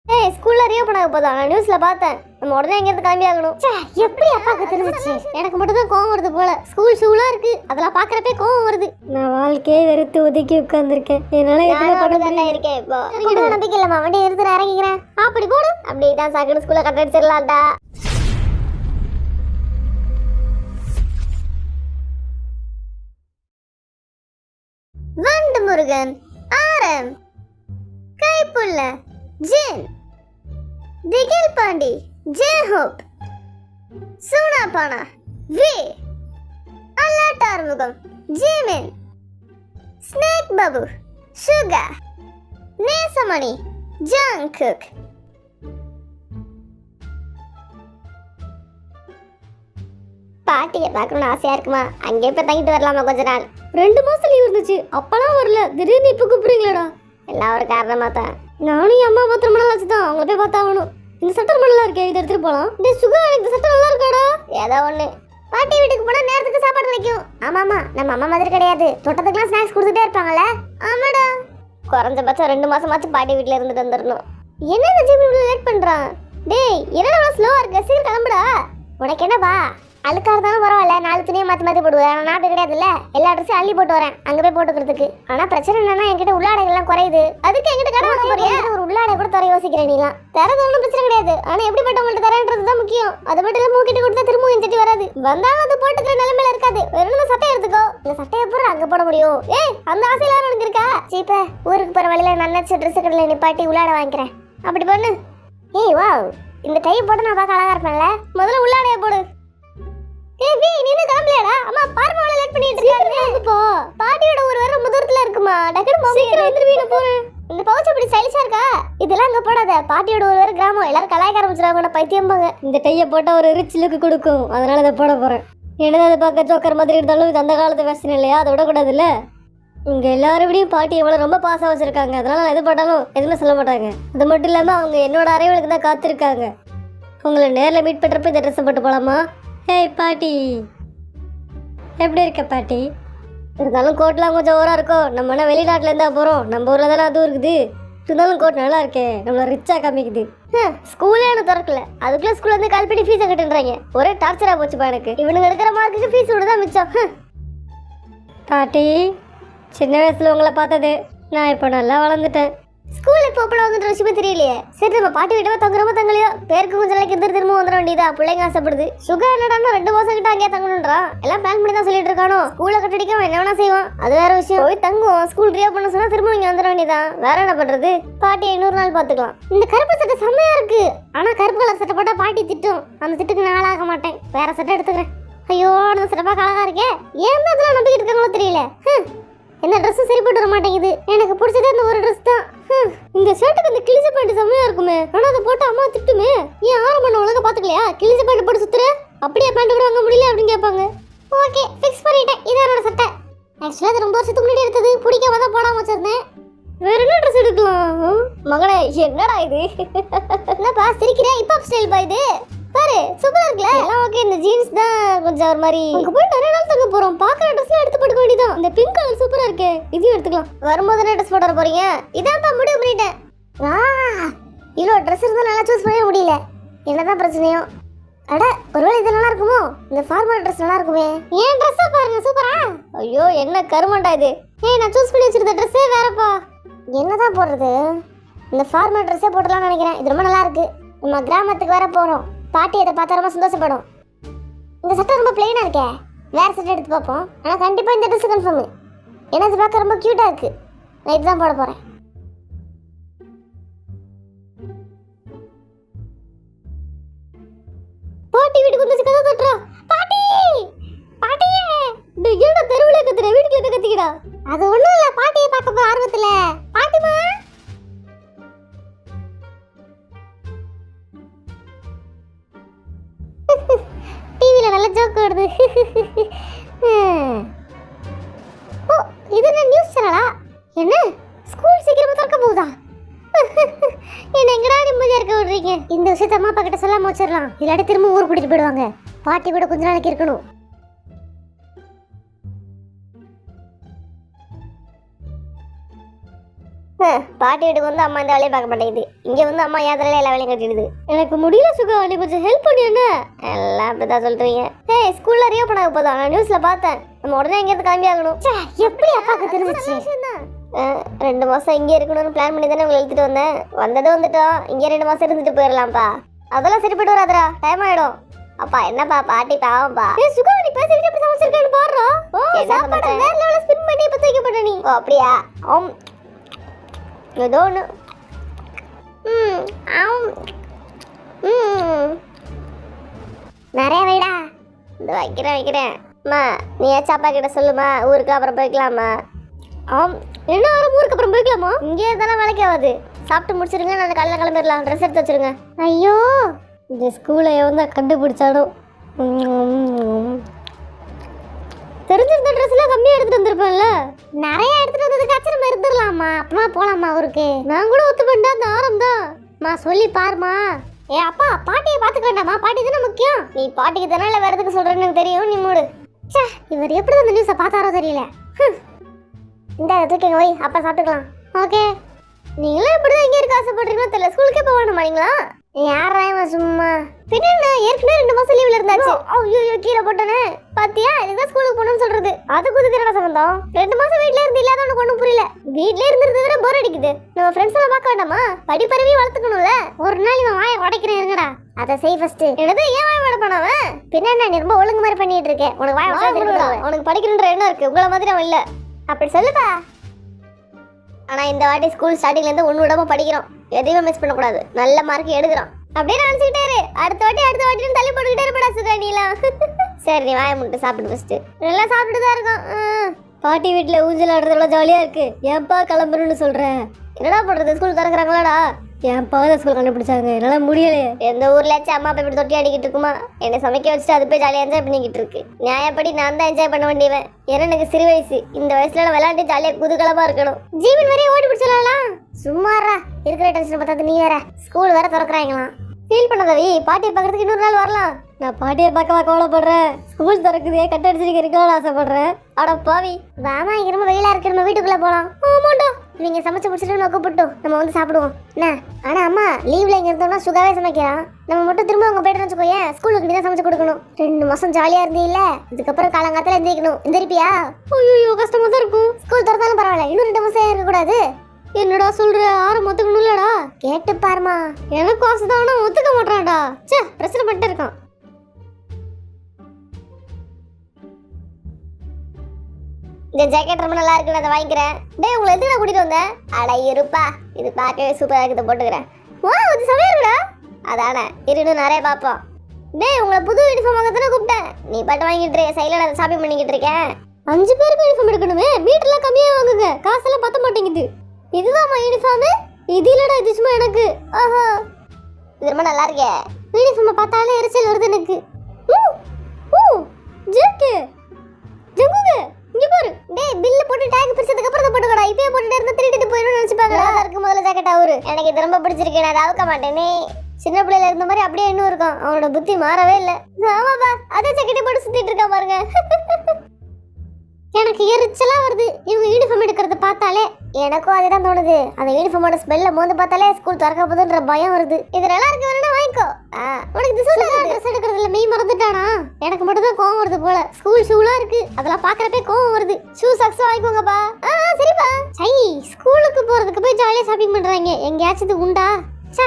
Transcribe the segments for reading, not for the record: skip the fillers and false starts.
ஏய் ஸ்கூல்ல ரீஓபன் ஆக போதா? நான் நியூஸ்ல பார்த்தேன். நம்ம உடனே எங்க இருந்து கிளம்பி ஆகணும். எப்படி அப்பாக்கு தெரிஞ்சிச்சு? எனக்கு மட்டும் தான் கோவம் வருது போல. ஸ்கூல் ஷூலாம் இருக்கு, அதெல்லாம் பாக்குறப்பே கோவம் வருது. நான் வாழ்க்கையே வெறுத்து ஒதுக்கி உட்கார்ந்திருக்கேன். என்னால எதுவுமே பண்ண முடியல. இருக்கேன் இப்போ. எனக்கு நம்பிக்கை இல்லம்மா. வண்டி எடுத்து இறங்கிக்கிறேன். அப்படி போடு. அப்படியே தான் சாக்கடை ஸ்கூல்ல கட்ட அடிச்சிடலாம்டா. வண்டு முருகன் ஆரம் Kaipulla Jin Thigil Pandi J-Hope Soonapaana V அல்லாட் Arumugam Jimin snake Babu Suga Nesamani Jungkook. பாட்டியை பார்க்கணும்னு ஆசையா இருக்குமா? அங்கே போய் தங்கிட்டு வரலாமா கொஞ்ச நாள்? 2 மாசம் லீவ் இருந்துச்சு, அப்பெல்லாம் வரல. திடீர்னு இப்ப கூப்பிடுறீங்களாடா? எல்லாம் ஒரு காரணமா தான். நானும் என் அம்மா பார்த்து ரொம்ப நாள் ஆச்சு தான். அவங்கள போய் பார்த்தாகணும். இந்த சட்டை ரொம்ப நல்லா இருக்கே, இதை எடுத்துட்டு போலாம். டேய் சுகா, இந்த சட்டை நல்லா இருக்காடா. ஏதோ ஒண்ணு. பாட்டி வீட்டுக்கு போனா நேரத்துக்கு சாப்பாடு கிடைக்கும். ஆமாமா, நம்ம அம்மா மாதிரி கிடையாது. தொட்டத்துக்குலாம் ஸ்நாக்ஸ் கொடுத்துட்டே இருப்பாங்கல்ல. ஆமாடா. குறைஞ்சபட்சம் 2 மாசமாச்சும் பாட்டி வீட்டுல இருந்துட்டு வந்துடணும். என்ன இந்த ஜிம் இவ்வளவு லேட் பண்றான்? டேய் என்னடா ஸ்லோவா இருக்க? சீக்கிரம் கிளம்புடா. உனக்கு என்னப்பா? அழுக்கா இருந்தாலும் பரவாயில்ல, 4 துணியை மாற்றி மாற்றி போடுவேன். நான் நாட்டு கிடையாதுல்ல, எல்லா ட்ரெஸ்ஸும் அள்ளி போட்டு வரேன் அங்கே போய் போட்டுக்கிறதுக்கு. ஆனால் பிரச்சனை என்னன்னா என்கிட்ட உள்ளாடைகள்லாம் குறையுது. அதுக்கு என்கிட்ட கடை வாங்க போறியா? ஒரு உள்ளாடை கூட தர யோசிக்கிறேன். நீலாம் தரது ஒன்றும் பிரச்சனை கிடையாது, ஆனால் எப்படிப்பட்டவங்கள்ட்ட தரேன்றது தான் முக்கியம். அது மட்டும் இல்லை, மூக்கிட்டு கொடுத்தா திரும்பவும் தட்டி வராது. வந்தாலும் அது போட்டுக்கிற நிலைமையில இருக்காது. வேற சட்டையை எடுத்துக்கோ. இந்த சட்டையை போடுற அங்கே போட முடியும். ஏய், அந்த ஆசையெல்லாம் எனக்கு இருக்கா? சீப்ப ஊருக்கு போகிற வழியில நன்னச்சு ட்ரெஸ் கடையில் நிப்பாட்டி உள்ளாடை வாங்கிக்கிறேன். அப்படி பண்ணு. ஏய் வா, இந்த டை போட்டு நான் பார்க்க அழகா இருப்பேன்ல. முதல்ல உள்ளாடையை போடு. ஏய் வி, நீ என்ன கிளம்பலையாடா? அம்மா பார்மால லேட் பண்ணிட்டு இருக்காங்க. போ, பாட்டியோட ஒரு வேற முதல்ல இருக்குமா. டக்குனு சீக்கிரம் வந்துருவீங்க. போறேன். இந்த பவுச் அப்படி ஸ்டைலிஷா இருக்கா? இதெல்லாம் அங்க போடாத. பாட்டியோட ஒரு வேற கிராமம், எல்லாரும் கலாய்க்க ஆரம்பிச்சிருவாங்க. பைத்தியம்பாங்க. இந்த டையை போட்டா ஒரு ரிச் லுக் கொடுக்கும், அதனால இதை போட போறேன். என்னதான் அதை பார்க்க ஜோக்கர் மாதிரி இருந்தாலும் இது அந்த காலத்து ஃபேஷன் இல்லையா? அதை விடக்கூடாதுல்ல. இங்க எல்லாரோடையும் பாட்டி எவ்வளவு ரொம்ப பாசம் வச்சிருக்காங்க. அதனால எது போட்டாலும் எதுவுமே சொல்ல மாட்டாங்க. அது மட்டும் இல்லாம அவங்க என்னோட அறைவலுக்கு தான் காத்திருக்காங்க. உங்களை நேரில் மீட் பண்றப்ப இந்த ட்ரெஸ் போட்டு போலாமா? ஏய் பாட்டி, எப்படி இருக்க பாட்டி? இருந்தாலும் கோட்லாம் கொஞ்சம் ஓரா இருக்கும். நம்ம என்ன வெளிநாட்டில் இருந்தா போகிறோம், நம்ம ஊரில் தானே அதுவும் இருக்குது. இருந்தாலும் கோட் நல்லா இருக்கே, நம்மள ரிச்சாக காமிக்குது. ஸ்கூலே எனக்கு திறக்கல, அதுக்குள்ளே ஸ்கூல்ல இருந்து கால் பண்ணி ஃபீஸை கட்டுன்றாங்க. ஒரே டார்ச்சராக போச்சுப்பா எனக்கு. இவனுங்க எடுக்கிற மார்க்குக்கு ஃபீஸ் விட தான் மிச்சம். பாட்டி, சின்ன வயசில் உங்களை பார்த்தது, நான் இப்போ நல்லா வளர்ந்துட்டேன். ஸ்கூல் இப்போ அப்போ வந்துட்டு விஷயமே தெரியலையே. சரி, நம்ம பாட்டி விட்டவா தங்குறோமோ தங்கலையோ, பேருக்கு கொஞ்சம் நாளைக்கு திரும்ப வந்துட வேண்டியதா. பிள்ளைங்க ஆசைப்படுது. சுகர் என்னடா 2 மாசம் கிட்ட அங்கேயே தங்கணுன்றான். எல்லாம் பிளான் பண்ணி தான் சொல்லிட்டு இருக்கானோ. ஸ்கூலை கட்டடிக்க என்ன வேணா செய்வான், அது வேற விஷயம். போய் தங்குவோம். ஸ்கூல் ரீஓபன் பண்ண சொன்னா திரும்ப இங்கே வந்துட வேண்டியதான். வேற என்ன பண்றது? பாட்டி 500 நாள் பார்த்துக்கலாம். இந்த கருப்பு சட்டை செம்மையா இருக்கு. ஆனா கருப்பு கலர் சட்டை போட்டா பாட்டி திட்டும். அந்த திட்டுக்கு நான் ஆளாக மாட்டேன். வேற சட்டை எடுத்துக்கிறேன். ஐயோ, அந்த சட்டை பார்க்க அழகா இருக்கே. ஏன் தான் அதெல்லாம் நம்பிக்கிட்டு இருக்காங்களோ தெரியல. எந்த ட்ரெஸ்ஸும் சரிப்பட்டு வர மாட்டேங்குது. எனக்கு பிடிச்சது அந்த ஒரு ட்ரெஸ் தான். இந்த ஷர்ட்டுக்கு இந்த கிழிச்ச பேண்ட் செம்மையா இருக்குமே. ஆனா அதை போட்டு அம்மா திட்டுமே. ஏன் ஆரம் பண்ண ஒழுங்கா பாத்துக்கலையா? கிழிச்ச பேண்ட் போட்டு சுத்துற, அப்படியே பேண்ட் கூட வாங்க முடியல அப்படின்னு கேட்பாங்க. ஓகே, ஃபிக்ஸ் பண்ணிட்டேன். இதான் என்னோட சட்டை. ஆக்சுவலா அது ரொம்ப வருஷத்துக்கு முன்னாடி எடுத்தது, பிடிக்காம தான் போடாம வச்சிருந்தேன். வேற என்ன ட்ரெஸ் எடுக்கலாம்? மகனே, என்னடா இது? என்னப்பா சிரிக்கிறேன்? ஹிப்ஹாப் ஸ்டைல் பா இது. பாரு, சூப்பரா இருக்குல்ல. எல்லாம் ஓகே. இந்த ஜீன்ஸ் தான் கொஞ்சம் ஒரு மாதிரி. அங்க போய் நிறைய நாள் தங்க போறோம். பாக்குற ட்ரெஸ்லாம் எடுத்து போட்டுக்க வேண்டியதான். இந்த பிங்க் கலர் சூப்பரா இருக்கு, இதையும் எடுத்துக்கலாம். வரும்போது என்ன ட்ரெஸ் போட போறீங்க? இதான்ப்பா முடிவு பண்ணிட்டேன். இவ்வளோ ட்ரெஸ் இருந்தால் நல்லா சூஸ் பண்ணவே முடியல. என்னதான் பிரச்சனையோ? அட, ஒருவேளை இது நல்லா இருக்குமோ? இந்த ஃபார்மல் ட்ரெஸ் நல்லா இருக்குமே. ஏன் ட்ரெஸ்ஸை பாருங்க, சூப்பரா. ஐயோ, என்ன கருமண்டா இது. நான் சூஸ் பண்ணி வச்சிருந்த ட்ரெஸ்ஸே வேறப்பா. என்னதான் போடுறது? இந்த ஃபார்மல் ட்ரெஸ்ஸே போடலாம்னு நினைக்கிறேன். இது ரொம்ப நல்லா இருக்கு. நம்ம கிராமத்துக்கு வேற போறோம். பாட்டி இதை பார்த்தா ரொம்ப சந்தோஷப்படும். இந்த சட்டை ரொம்ப பிளெயினா இருக்கே. வேற சட்டை எடுத்து பார்ப்போம். ஆனா கண்டிப்பா இந்த ட்ரெஸ் கன்ஃபார்ம். ஏன்னா இது பார்க்க ரொம்ப கியூட்டா இருக்கு. நான் இதுதான் போட போறேன். பாட்டி வீட்டுக்கு வந்து கதை தட்டுறா. பாட்டி, பாட்டி, என்னடா தெருவுல கத்துற? வீட்டுக்குள்ள கத்திக்கடா. அது ஒண்ணும் இல்ல, பாட்டியை பார்க்க போற ஆர்வத்துல. பாட்டிமா, டிவில நல்ல ஜோக் வருது. ஓ, இது என்ன நியூஸ் சேனலா? என்ன ஸ்கூல் சீக்கிரமா திறக்க போகுதா? என்ன எங்கடா நிம்மதியா இருக்க விடுறீங்க? இந்த விஷயத்த அம்மா அப்பா கிட்ட சொல்லாம வச்சிடலாம். இல்லாட்டி திரும்ப ஊர் கூட்டிட்டு போயிடுவாங்க. பாட்டி கூட கொஞ்ச நாளைக்கு இருக்கணும். பாட்டி வீட்டுக்கு வந்து அம்மா இந்த வேலையை பார்க்க மாட்டேங்குது, இங்க வந்து அம்மா ஏதல எல்லா வேலையும் கட்டிடுது. எனக்கு முடியல சுகா, நீ கொஞ்சம் ஹெல்ப் பண்ணி. என்ன எல்லாம் அப்படிதான் சொல்றீங்க? ஏய் ஸ்கூல்ல ரீஓபன் ஆக போதா? நான் நியூஸ்ல பார்த்தேன். நம்ம உடனே இங்க இருந்து கிளம்பி ஆகணும். எப்படி அப்பாக்கு தெரிஞ்சிச்சு? 2 மாசம் இங்கே இருக்கணும்னு பிளான் பண்ணி தானே உங்களை எழுதிட்டு வந்தேன். வந்துட்டோம். இங்கே 2 மாசம் இருந்துட்டு போயிடலாம்ப்பா. அதெல்லாம் சரிப்பட்டு வராதுடா, டைம் ஆயிடும். அப்பா என்னப்பா பாட்டி பாவம்பா. ஏய் சுகா, நீ பேசிட்டு எப்படி சமைச்சிருக்கேன்னு பாருடா. சாப்பாடு வேற லெவல்ல ஸ்பின் பண்ணி இப்ப தூக்கி போட்ட நீ. ஓ அப்படியா? ஏதோ ஒன்று. நிறைய வைடா. இந்த வைக்கிறேன். அம்மா நீ சாப்பா கிட்ட சொல்லுமா, ஊருக்கு அப்புறம் போய்க்கலாமா? என்ன ஊருக்கு அப்புறம் போய்க்கலாமா? இங்கே இருந்தாலும் வேலைக்கு ஆகாது. சாப்பிட்டு முடிச்சிருங்க, நான் காலைல கிளம்பிடலாம். ட்ரெஸ் எடுத்து வச்சிருங்க. ஐயோ இந்த ஸ்கூலை எவன் தான் கண்டுபிடிச்சாலும். தெரிஞ்சிருந்த ட்ரெஸ்லாம் கம்மியாக எடுத்துட்டு வந்திருப்பேன்ல. நிறைய எடுத்துட்டு வந்ததுக்காச்சும் நம்ம இருந்துடலாமா, அப்புறமா போலாமா ஊருக்கு? நான் கூட ஒத்து பண்ணா அந்த ஆரம் தான் சொல்லி பாருமா. ஏ அப்பா பாட்டியை பார்த்துக்க வேண்டாமா? பாட்டி தானே முக்கியம். நீ பாட்டிக்கு தானே இல்லை வேற எதுக்கு சொல்றேன்னு எனக்கு தெரியும், நீ மூடு. சே இவர் எப்படி அந்த நியூஸை பார்த்தாரோ தெரியல. இந்த தூக்கிங்க போய் அப்பா சாப்பிட்டுக்கலாம். ஓகே நீங்களும் இப்படிதான் இங்கே இருக்க ஆசைப்படுறீங்களோ தெரியல. ஸ்கூலுக்கே போக வேண்டாமாங்களா? யாராயமா சும்மா பின்ன ஏற்கனவே 2 மாசம் லீவ்ல இருந்தாச்சு. ஐயோ கீழே போட்டனே பாத்தியா? இதுதான் ஸ்கூலுக்கு போகணும்னு சொல்றது. அது குதுக்கிறடா சம்பந்தம். 2 மாசம் வீட்ல இருந்து இல்லாத உனக்கு ஒன்றும் புரியல. வீட்ல இருந்துறது விட போர் அடிக்குது. நம்ம ஃப்ரெண்ட்ஸ் எல்லாம் பார்க்க வேண்டாமா? படிப்பறிவி வளர்த்துக்கணும்ல. ஒரு நாள் இவன் வாயை உடைக்கிறேன் இருங்கடா. அதை செய் ஃபர்ஸ்ட். என்னது ஏன் வாயை உட பண்ணாவன்? பின்ன நான் ரொம்ப ஒழுங்கு மாதிரி பண்ணிட்டு இருக்கேன். உனக்கு வாயை உடைக்கிறேன். உனக்கு படிக்கணுன்ற எண்ணம் இருக்கு, உங்களை மாதிரி அவன் இல்ல. அப்படி சொல்லுப்பா. ஆனா இந்த வாட்டி ஸ்கூல் ஸ்டார்டிங்ல இருந்து ஒண்ணு விடாம படிக்கிறோம். எதையுமே மிஸ் பண்ணக்கூடாது. நல்ல மார்க் எடுக்கிறோம். அப்படியே நினைச்சுக்கிட்டே இரு. அடுத்த வாட்டி தள்ளி போட்டுக்கிட்டே இருப்படா சுகா நீலாம். சரி நீ வாயை முட்டை சாப்பிட்டு ஃபர்ஸ்ட். நல்லா சாப்பிட்டு தான் இருக்கோம். பாட்டி வீட்டுல ஊஞ்சல் ஆடுறதுல ஜாலியா இருக்கு. ஏன்பா கிளம்புறேன்னு சொல்றேன்? என்னடா பண்றது, ஸ்கூல் திறக்கிறாங்களாடா. ஏன்பா ஸ்கூல் கண்டுபிடிச்சாங்க, என்னால முடியலையே. எந்த ஊர்லயாச்சும் அம்மா அப்பா இப்படி தொட்டி ஆடிக்கிட்டு இருக்குமா? என்னை சமைக்க வச்சுட்டு அது போய் ஜாலியாக என்ஜாய் பண்ணிக்கிட்டு இருக்கு. நியாயப்படி நான் தான் என்ஜாய் பண்ண வேண்டியவன். ஏன்னா எனக்கு சிறு வயசு. இந்த வயசுல நான் விளையாண்டு ஜாலியாக குதூகலமா இருக்கணும். ஜீவன் வரையும் ஓடி பிடிச்சலாம். சும்மாறா இருக்கிற டென்ஷன் பார்த்தாது நீ வேற. ஸ்கூல் வேற திறக்கிறாங்களாம். ஃபீல் பண்ணதவி, பாட்டியை பார்க்கறதுக்கு இன்னொரு நாள் வரலாம். நான் பாட்டியை பார்க்கவா கவலைப்படுறேன்? ஸ்கூல் திறக்குதே, கட்ட அடிச்சிருக்க இருக்கலாம்னு ஆசைப்படுறேன். அட பாவி வாமா, இங்க ரொம்ப வெயிலா இருக்கு, நம்ம வீட்டுக்குள்ள போலாம். ஆமாண்டா, நீங்க சமைச்சு முடிச்சுட்டு நம்ம கூப்பிட்டோம், நம்ம வந்து சாப்பிடுவோம் என்ன? ஆனா அம்மா லீவ்ல இங்க இருந்தோம்னா சுகாவே சமைக்கிறான். நம்ம மட்டும் திரும்ப அவங்க போயிட்டு வச்சுக்கோயே, ஸ்கூலுக்கு தான் சமைச்சு கொடுக்கணும். 2 மாசம் ஜாலியா இருந்தீல்ல, இதுக்கப்புறம் காலங்காலத்துல எந்திரிக்கணும். எந்திரிப்பியா? ஐயோ கஷ்டமா தான் இருக்கும். ஸ்கூல் திறந்தாலும் பரவாயில்ல, இன்னும் 2 மாசம் இருக்க கூடாது. என்னடா சொல்ற? ஆரம் ஒத்துக்கணும்லடா. கேட்டு பாருமா. எனக்கு ஆசைதானா ஒத்துக்க மாட்டான்டா. சே பிரச்சனை பண்ணிட்டு இருக்கான். இந்த ஜாக்கெட் ரொம்ப நல்லா இருக்கு, அதை வாங்கிக்கிறேன். டேய் உங்களை எதுக்கு நான் கூட்டிட்டு வந்தேன்? அட இருப்பா, இது பார்க்கவே சூப்பரா இருக்குது, போட்டுக்கிறேன். வா இது சமையல் இருக்குடா. அதானே இன்னும் நிறைய பார்ப்போம். டேய் உங்களை புது யூனிஃபார்ம் வாங்க தானே கூப்பிட்டேன். நீ பாட்டு வாங்கிட்டு சைலண்ட் அதை ஷாப்பிங் பண்ணிக்கிட்டு இருக்கேன். 5 பேருக்கு யூனிஃபார்ம் எடுக்கணுமே, மீட்டர்லாம் கம்மியாக வாங்குங்க, காசெல்லாம் பத்த மாட்டேங்குது. இதுதான்மா யூனிஃபார்மு? இது இல்லடா, இது சும்மா எனக்கு. ஆஹா இது ரொம்ப நல்லா இருக்கே. யூனிஃபார்மை பார்த்தாலே எரிச்சல் வருது எனக்கு. ஜேகே ஜங்குங்க இங்க பாரு. டேய் பில்ல போட்டு டேக் பிரிச்சதுக்கு அப்புறம் தான் போட்டுக்கடா. இப்பவே போட்டுட்டே இருந்தா திருடிட்டு போயிடும்னு நினைச்சுப்பாங்கடா. அதுக்கு முதல்ல ஜாக்கெட் அவரு. எனக்கு இது ரொம்ப பிடிச்சிருக்கு, நான் அவுக்க மாட்டேனே. சின்ன பிள்ளையில இருந்த மாதிரி அப்படியே இன்னும் இருக்கும். அவனோட புத்தி மாறவே இல்லை. ஆமாப்பா, அதே ஜாக்கெட்டை போட்டு சுத்திட்டு இருக்கா பாருங்க. எனக்கு எரிச்சலா வருது இவங்க யூனிஃபார்ம் எடுக்கிறத பார்த்தாலே. எனக்கும் அதுதான் தோணுது. அந்த யூனிஃபார்மோட ஸ்மெல்ல மோந்து பார்த்தாலே ஸ்கூல் திறக்க போதுன்ற பயம் வருது. இது நல்லா இருக்கு, வேணா வாங்கிக்கோ. உனக்கு ட்ரெஸ் எடுக்கிறதுல மெய் மறந்துட்டானா? எனக்கு மட்டும் தான் கோவம் வருது போல. ஸ்கூல் ஷூலாம் இருக்கு, அதெல்லாம் பாக்குறப்பே கோவம் வருது. ஷூ சாக்ஸ் வாங்கிக்கோங்கப்பா. சரிப்பா. சை ஸ்கூலுக்கு போறதுக்கு போய் ஜாலியா ஷாப்பிங் பண்றாங்க. எங்கேயாச்சும் இது உண்டா? சே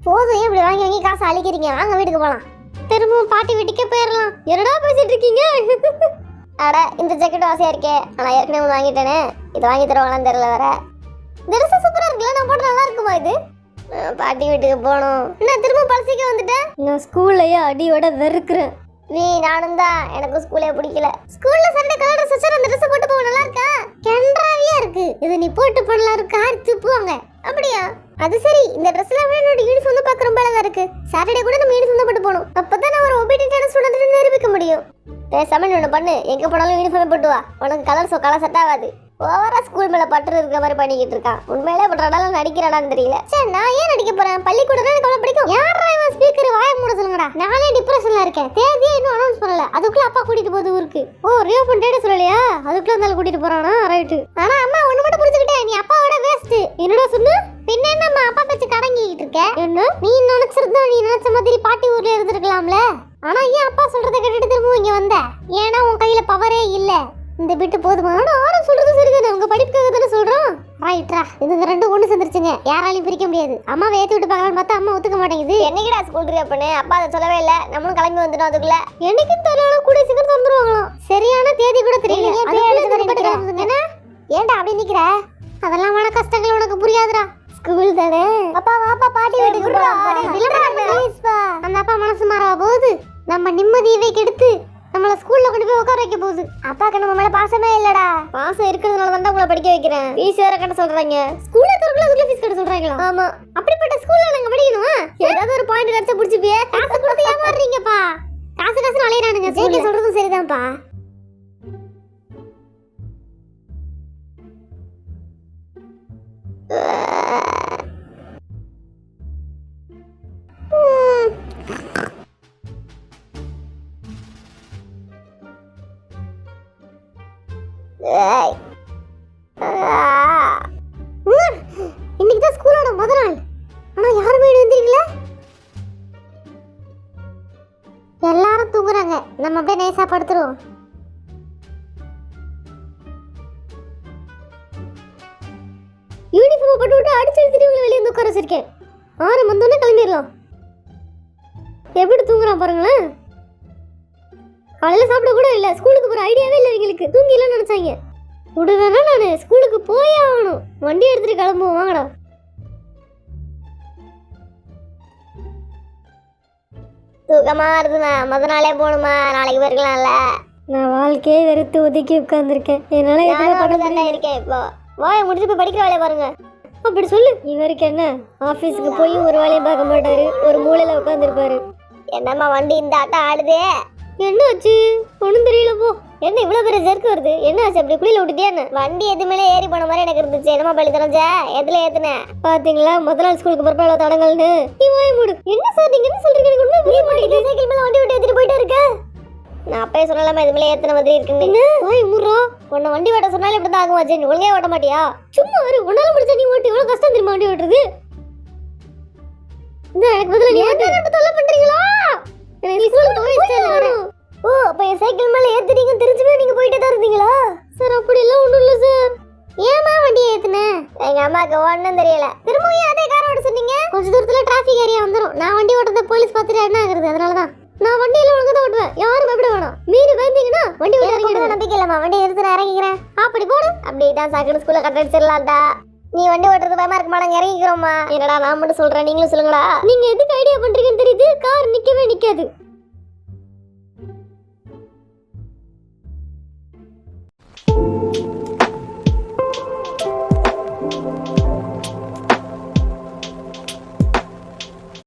போதும், இப்படி வாங்கி வாங்கி காசு அழிக்கிறீங்க. வாங்க வீட்டுக்கு போலாம். திரும்பவும் பாட்டி வீட்டுக்கே போயிடலாம். என்னடா பேசிட்டு இருக்கீங்க? அட இந்த ஜாக்கெட் ஆசையா இருக்கே, ஆனா ஏற்கனவே வாங்கிட்டேனே. இதை வாங்கி தருவாங்களான்னு தெரியல வேற. ட்ரெஸ் சூப்பரா இருக்குல்ல, நான் போட்டு நல்லா இருக்குமா இது? பாட்டி வீட்டுக்கு போகணும். என்ன திரும்ப பழசிக்க வந்துட்டேன்? நான் ஸ்கூல்லையே அடியோட வெறுக்கிறேன். நீ நானும் தான், எனக்கு ஸ்கூலே பிடிக்கல. ஸ்கூல்ல சண்டே கலர் ட்ரெஸ் வச்சா அந்த ட்ரெஸ் போட்டு போக நல்லா இருக்கா? கென்றாவியா இருக்கு. இது நீ போட்டு பண்ணலாம் இருக்கு, கார் துப்புவாங்க. அப்படியா? அது சரி, இந்த ட்ரெஸ்ல என்னோட யூனிஃபார்ம் தான் பார்க்க ரொம்ப அழகா இருக்கு. சாட்டர்டே கூட நம்ம யூனிஃபார்ம் தான் போட்டு போகணும். அப்பதான் நான் ஒரு ஒபீடியன்டான ஸ்டூடெண்ட்னு நிரூபிக்க முடியும். பேசாம ஒன்று பண்ணு, எங்க போனாலும் யூனிஃபார்ம் போட்டு வா. உனக்கு கலர் செட் ஆகாது. ஓவரா ஸ்கூல் மேல பற்று இருக்கிற மாதிரி பண்ணிக்கிட்டு இருக்கான். உண்மையிலே பண்றானாலும் நடிக்கிறானான்னு தெரியல. சரி நான் ஏன் நடிக்க போறேன்? பள்ளிக்கூடம் எனக்கு அவ்வளவு பிடிக்கும். யாரா இவன் ஸ்பீக்கர் வாய மூட சொல்லுங்கடா. நானே டிப்ரெஷன்ல இருக்கேன். தேதியே இன்னும் அனௌன்ஸ் பண்ணல, அதுக்குள்ள அப்பா கூட்டிட்டு போகுது ஊருக்கு. ஓ ரீஓபன் டேட் சொல்லலையா? அதுக்குள்ள இருந்தாலும் கூட்டிட்டு போறானா? ரைட்டு. ஆனா அம்மா ஒண்ணு மட்டும் புரிஞ்சுக்கிட்டே, நீ அப்பாவோட வேஸ்ட். என்னடா சொன்ன? பின்ன என்னம்மா அப்பா பேச்சு கடங்கிட்டு இருக்க? என்ன நீ நினைச்சிருந்தா நீ நினைச்ச மாதிரி பாட்டி ஊர்ல இருந்திருக்கலாம்ல. ஆனா ஏன் அப்பா சொல்றதை கேட்டுட்டு திரும்ப இங்க வந்த? ஏன்னா உன் கையில பவரே இல்ல. இந்த பிட்டு போதுமா? ஆனா சொல்றது சரிதானே, உங்க படிப்புக்காக தானே சொல்றோம். ரைட்ரா, இதுங்க ரெண்டும் ஒண்ணு சேர்ந்துருச்சுங்க, யாராலையும் பிரிக்க முடியாது. அம்மாவை ஏத்தி விட்டு பார்க்கலான்னு பார்த்தா அம்மா ஒத்துக்க மாட்டேங்குது. என்னைக்குடா ஸ்கூல் அப்பனே அப்பா அதை சொல்லவே இல்ல, நம்மளும் கிளம்பி வந்துட்டோம். அதுக்குள்ள என்னைக்கும் தெரியல, கூட சீக்கிரம் தந்துருவாங்களாம். சரியான தேதி கூட தெரியல. என்ன ஏன்டா அப்படி நிக்கிற? அதெல்லாம் மன கஷ்டங்கள் உனக்கு புரியாதுடா. ஸ்கூல் தானே. அப்பா வாப்பா பாட்டி வீட்டுக்கு போலாம். அந்த அப்பா மனசு மாறவா போகுது. நம்ம நிம்மதியவே கெடுத்து நம்மள ஸ்கூல்ல கொண்டு போய் உட்கார வைக்க போகுது. அப்பாக்கு நம்ம மேல பாசமே இல்லடா. பாசம் இருக்கிறதுனால தான் உங்களை படிக்க வைக்கிறேன். ஃபீஸ் வேற கட்ட சொல்றாங்க. ஸ்கூல்ல தரக்குள்ள அதுக்குள்ள ஃபீஸ் கட்ட சொல்றாங்களா? ஆமா. அப்படிப்பட்ட ஸ்கூல்ல நாங்க படிக்கணுமா? ஏதாவது ஒரு பாயிண்ட் கிடைச்சா புடிச்சிப்பியே. காசு கொடுத்து ஏமாறீங்கப்பா. காசு அலையறானுங்க. ஜேகே சொல்றதும் சரிதான்ப்பா. இன்னைக்கு தான் ஸ்கூலோட முதல் நாள். ஆனா யாருமே எழுந்திருக்கல. எல்லாரும் தூங்குறாங்க. நம்ம அப்படியே நைஸா படுத்துருவோம். யூனிஃபார்ம் போட்டு விட்டு அடிச்சு எடுத்துட்டு வெளியே வந்து உட்கார வச்சிருக்கேன். 6 மந்தோன்னே கிளம்பிடலாம். எப்படி தூங்குறான் பாருங்களேன். காலையில சாப்பிட கூட இல்லை. ஸ்கூலுக்கு போகிற ஐடியாவே இல்லை எங்களுக்கு. தூங்கிலாம் நினைச்சாங்க. உடனே நான் ஸ்கூலுக்கு போயே ஆகணும். வண்டி எடுத்துட்டு கிளம்புவோம் வாங்கடா. தூக்கமா இருக்குமா? முத நாளே போகணுமா? நாளைக்கு போயிருக்கலாம்ல. நான் வாழ்க்கையே வெறுத்து ஒதுக்கி உட்கார்ந்துருக்கேன். என்னால இருக்கேன். இப்போ வாயை முடிச்சு போய் படிக்கிற வேலையை பாருங்க. அப்படி சொல்லு. இவருக்கு என்ன, ஆபீஸ்க்கு போய் ஒரு வேலையும் பார்க்க மாட்டாரு, ஒரு மூலையில உட்காந்துருப்பாரு. என்னம்மா வண்டி இந்த ஆட்டம் ஆடுதே? என்ன ஆச்சு? ஒன்றும் தெரியல போ. என்ன இவ்வளோ பெரிய ஜெர்க்கு வருது? என்ன ஆச்சு? அப்படி குளியில விட்டுட்டியான்னு? வண்டி எதுவுமே ஏறி போன மாதிரி எனக்கு இருந்துச்சு. என்னமா பள்ளி தெரிஞ்ச எதுல ஏத்துனேன் பாத்தீங்களா? முதல் நாள் ஸ்கூலுக்கு பிறப்ப எவ்வளோ தடங்கள்னு. நீ வாய மூடு. என்ன சார் நீங்க என்ன சொல்றீங்க? எனக்கு ஒன்றும் புரிய மாட்டேங்குது. சைக்கிள் மேல வண்டி விட்டு ஏற்றிட்டு போயிட்டே இருக்க. நான் அப்பயே சொல்லலாமா இதுமே ஏத்தன மாதிரி இருக்குன்னு? வாய் மூடுறா. உன்னை வண்டி ஓட்ட சொன்னாலும் இப்படி தான் ஆகுமாச்சு. நீ ஒழுங்கே ஓட்ட மாட்டியா? சும்மா வரு. உன்னால முடிச்சா நீ ஓட்டி. எவ்வளோ கஷ்டம் தெரியுமா வண்டி ஓட்டுறது? இந்த எனக்கு பதிலா நீ என்ன தொல்லை பண்றீங்களா? எனக்கு ஸ்கூலுக்கு போய் வரேன். ஓ அப்ப என் சைக்கிள் மேல ஏத்துறீங்க தெரிஞ்சுமே நீங்க போயிட்டே தான் இருந்தீங்களா? சார் அப்படி எல்லாம் ஒண்ணும் இல்ல சார். ஏமா வண்டியை ஏத்துன? எங்க அம்மாக்கு ஒண்ணும் தெரியல. திரும்பவும் அதே கார் ஓட சொன்னீங்க. கொஞ்ச தூரத்துல டிராஃபிக் ஏரியா வந்துரும். நான் வண்டி ஓட்டத போலீஸ் பார்த்துட்டு என்ன ஆகுறது? அதனாலதான் நான் வண்டியில ஒழுங்கா தான் ஓட்டுவேன். யாரும் பயப்பட வேணாம். மீறி பயந்தீங்கன்னா வண்டி ஓட்ட இறங்கிடுவேன். நம்பிக்கை இல்லம்மா. வண்டி எடுத்து இறங்கிக்கிறேன். அப்படி போடு. அப்படிதான் சாக்கடை ஸ்கூல்ல கட்ட அடிச்சிடலாம்டா. நீ வண்டி ஓட்டுறது பயமா இருக்க மாட்டாங்க. இறங்கிக்கிறோமா? என்னடா நான் மட்டும் சொல்றேன், நீங்களும் சொல்லுங்கடா. நீங்க எதுக்கு ஐடியா பண்றீங்கன்னு தெரியுது. கார் நிக்கவே நிக்காது.